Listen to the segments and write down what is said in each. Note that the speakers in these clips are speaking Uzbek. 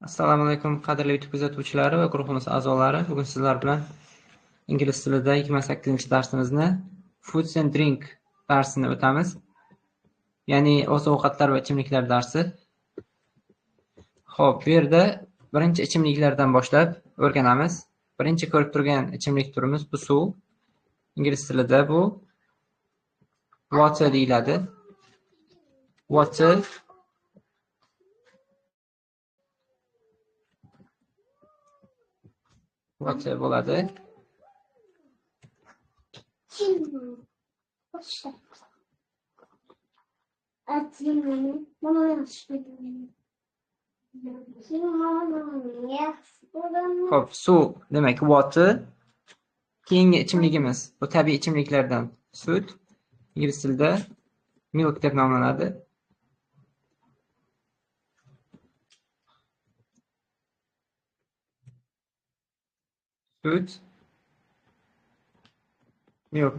Assalomu alaykum qadrli YouTube kuzatuvchilari va guruhimiz a'zolari. Bugun sizlar bilan ingliz tilida 28-darsimizni Foods and Drink darsini o'tamiz. Ya'ni oziq-ovqatlar va ichimliklar darsi. Xo'p, bu yerda birinchi ichimliklardan boshlab o'rganamiz. Birinchi ko'rib turgan ichimlik turimiz bu suv. Ingliz tilida bu water deyiladi. Water bo'ladi. Xo'p, suv demak water. Keyingi ichimligimiz bu tabiiy ichimliklardan sut. Ingliz tilida milk deb nomlanadi. Sut, milk.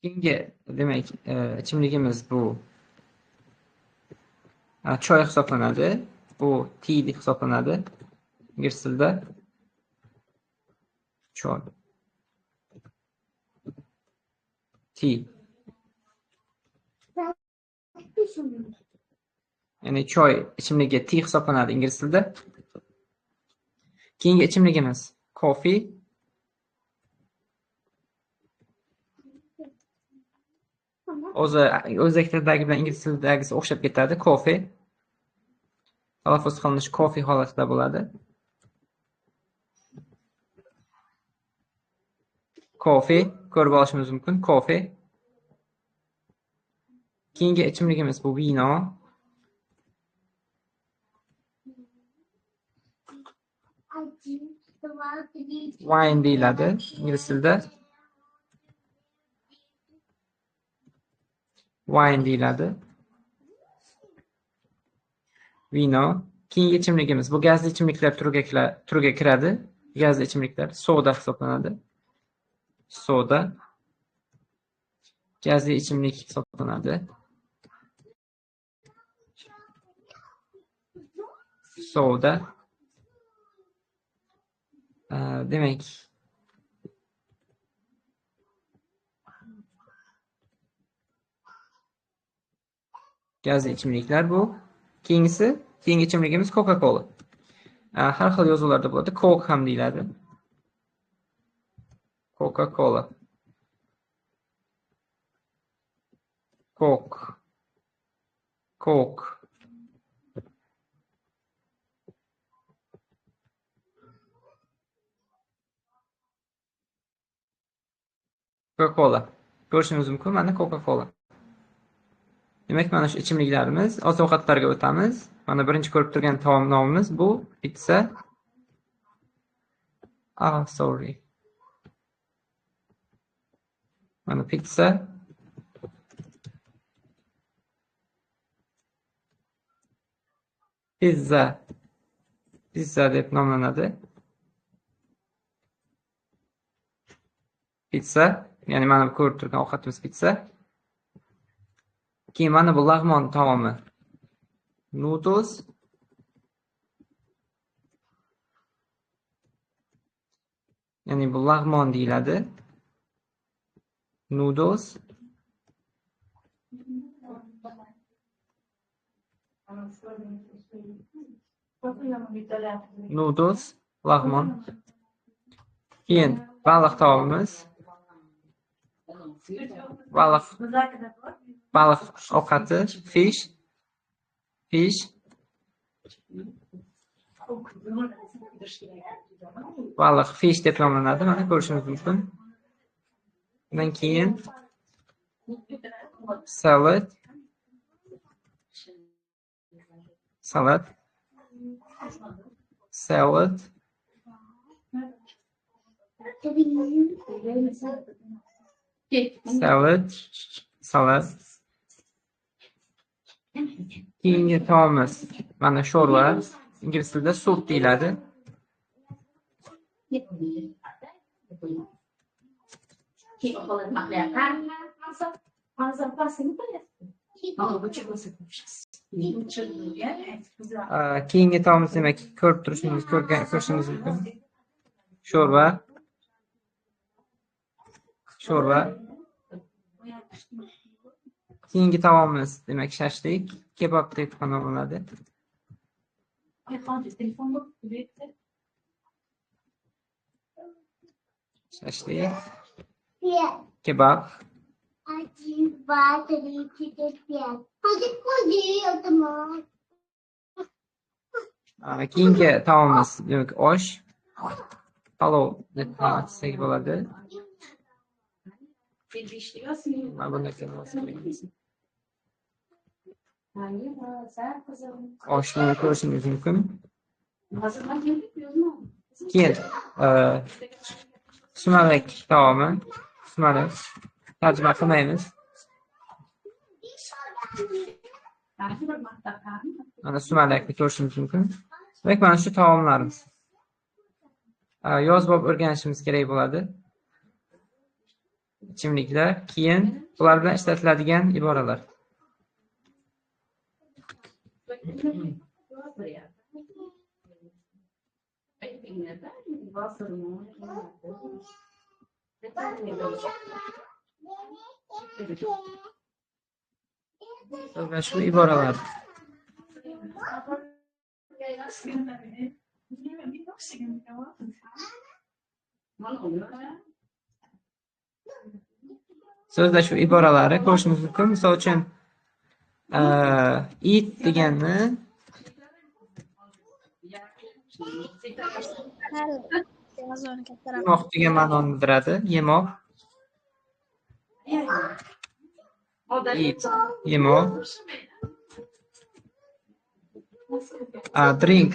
Keyingi demak ichimligimiz bu choy hisoblanadi. Bu tea deb hisoblanadi. Ingliz tilida choy. Tea. Ya'ni choy ichimligi tea hisoblanadi ingliz tilida. Keyingi ichimligimiz coffee. O'zbek tilidagi bilan ingliz tilidagisi o'xshab ketadi. Coffee. Talaffuz qilinishi coffee holatida bo'ladi. Coffee ko'rib olishimiz mumkin. Coffee. Keyingi ichimligimiz bu vino. Wine deyiladi ingliz tilida. Wine deyiladi. Vino. Keyingi ichimligimiz bu gazli ichimliklar turiga kiradi. Gazli ichimliklar soda hisoblanadi. Soda. Gazli ichimlik hisoblanadi. Soda. Demak gazli ichimliklar bu. Keyingi ichimligimiz Coca-Cola. Har xil yozuvlarda bo'ladi. Coke ham deyiladi. Coca-Cola. Coke. Coke. Coca-Cola. Ko'rishingiz mumkin, mana Coca-Cola. Demak, mana shu ichimliklarimiz. Oziq-ovqatlarga o'tamiz. Mana birinchi ko'rib turgan taom nomimiz bu pizza. Sorry. Mana pizza. Pizza deb nomlanadi. Pizza, ya'ni mana bu ko'rib turgan ovqatimiz pizza. Keyin mana bu lag'mon taomi. Noodles. Ya'ni bu lag'mon deyiladi. Noodles. Noodles, lag'mon. Keyin baliq taomimiz. Baliq ovqati, fish. Baliq fish deb nomlanadi. Mana ko'rishingiz mumkin. Undan keyin salad. Keyingi taomimiz mana sho'rva. Ingliz tilida sup deyiladi. Keyingi taomimiz demak ko'rib ko'rishingiz mumkin. Sho'rva. Keyingi taomimiz demak shashlik, kebab deb ham nomlanadi. Shashlik, kebab. Keyingi taomimiz demak osh, palov deb atsak bo'ladi. Oshni ko'rishingiz mumkin. Keyin sumalak taomi, sumalak tarjima qilmaymiz. Mana sumalakni ko'rishingiz mumkin. Demak, mana shu taomlarimiz. Yozib o'rganishimiz kerak bo'ladi. Ichimliklar, keyin ular bilan ishlatiladigan iboralar. Va shu iboralar. So'zlashuv iboralari ko'rishingiz mumkin. Misol uchun, eat deganni yemoq degan ma'noni bildiradi. Yemoq. Eat, yemoq. Drink.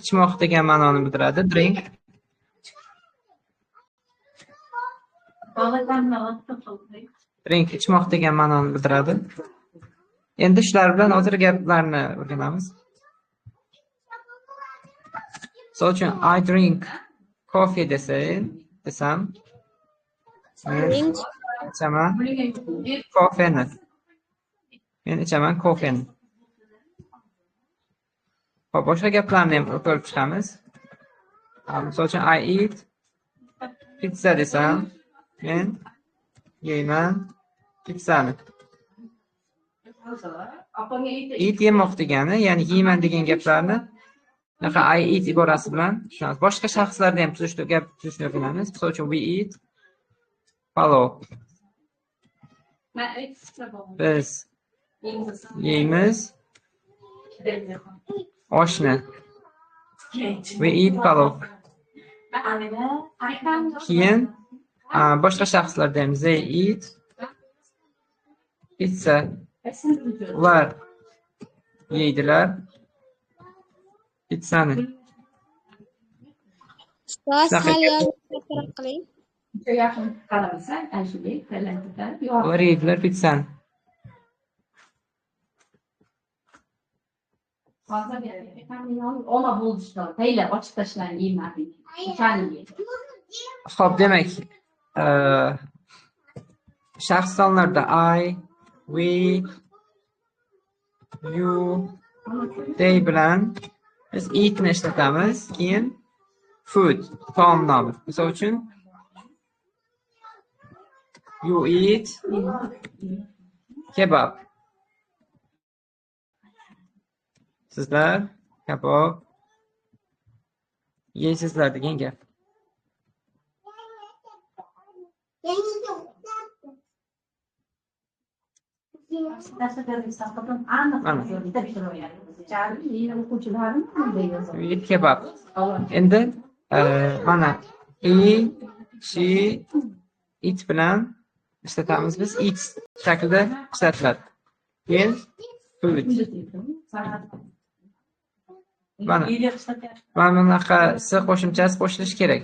Ichmoq degan ma'noni bildiradi. Drink. Drink ichmoq degan ma'noni bildiradi. Endi shular bilan hozir gaplarni o'rganamiz. Misol uchun, I drink coffee desam, men ichaman kofeni. Men ichaman kofeni. Hop, boshqa gaplarni ham ko'rib chiqamiz. Misol uchun, I eat pizza desam, men yeyman pizzani. Eat yemoq degani, ya'ni yeyman degan gaplarni bunaqa I eat iborasi bilan tushunamiz. Boshqa shaxslarda ham gap tuzishni o'rganamiz. Misol uchun, we eat palov. Biz yeymiz oshni. We eat palov. Keyin boshqa shaxslarda ham they eat pizza. Ular yeydilar pizzani. Hal yozib qiling. Ular yeydilar pizzani. Xo'p, demak, shaxs sonlarda I, we, you, they bilan biz eatni ishlatamiz. Keyin food, taom nomi. Misol uchun, you eat kebab. Sizlar kabob yeysizlar degan gap. Eat kebab. Endi mana she, it bilan ishlatamiz biz. It shaklida ishlatiladi. Keyin food. Mana bunaqasi qo'shimchasi qo'shilishi kerak.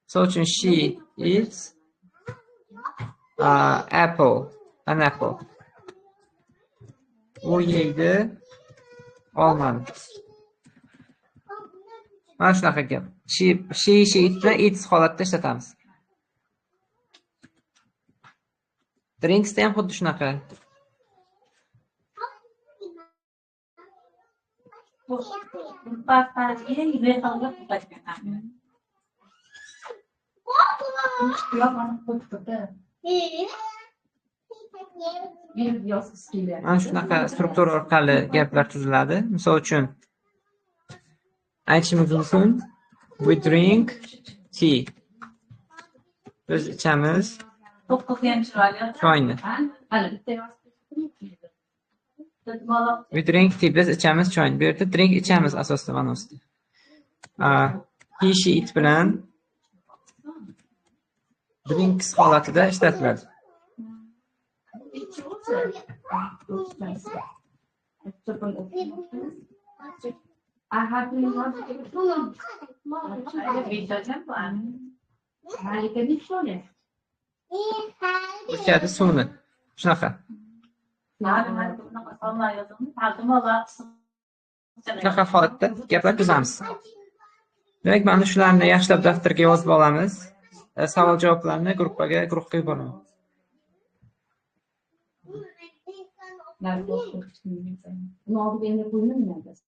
Misol uchun, she eats an apple. U yeydi olmani. Mana shunaqa gap. She eat bilan eats holatda ishlatamiz. Drinks ham xuddi shunaqa. Mana shunaqa struktura orqali gaplar tuziladi. Misol uchun aytishimiz mumkin. We drink tea. Biz ichamiz choyni. We drink tea. Biz ichamiz choyni. Bu yerda drink ichamiz asosda ma'nosida. He she it bilan drinks holatida ishlatiladi. O'chadi suvni. Shunaqa. Shunaqa holatda gaplar tuzamiz. Demak, mana shularni yaxshilab daftarga yozib olamiz. Savol-javoblarni guruhga yuboramiz. Nerede olsun? Ne oldu benim de koyunum nerede?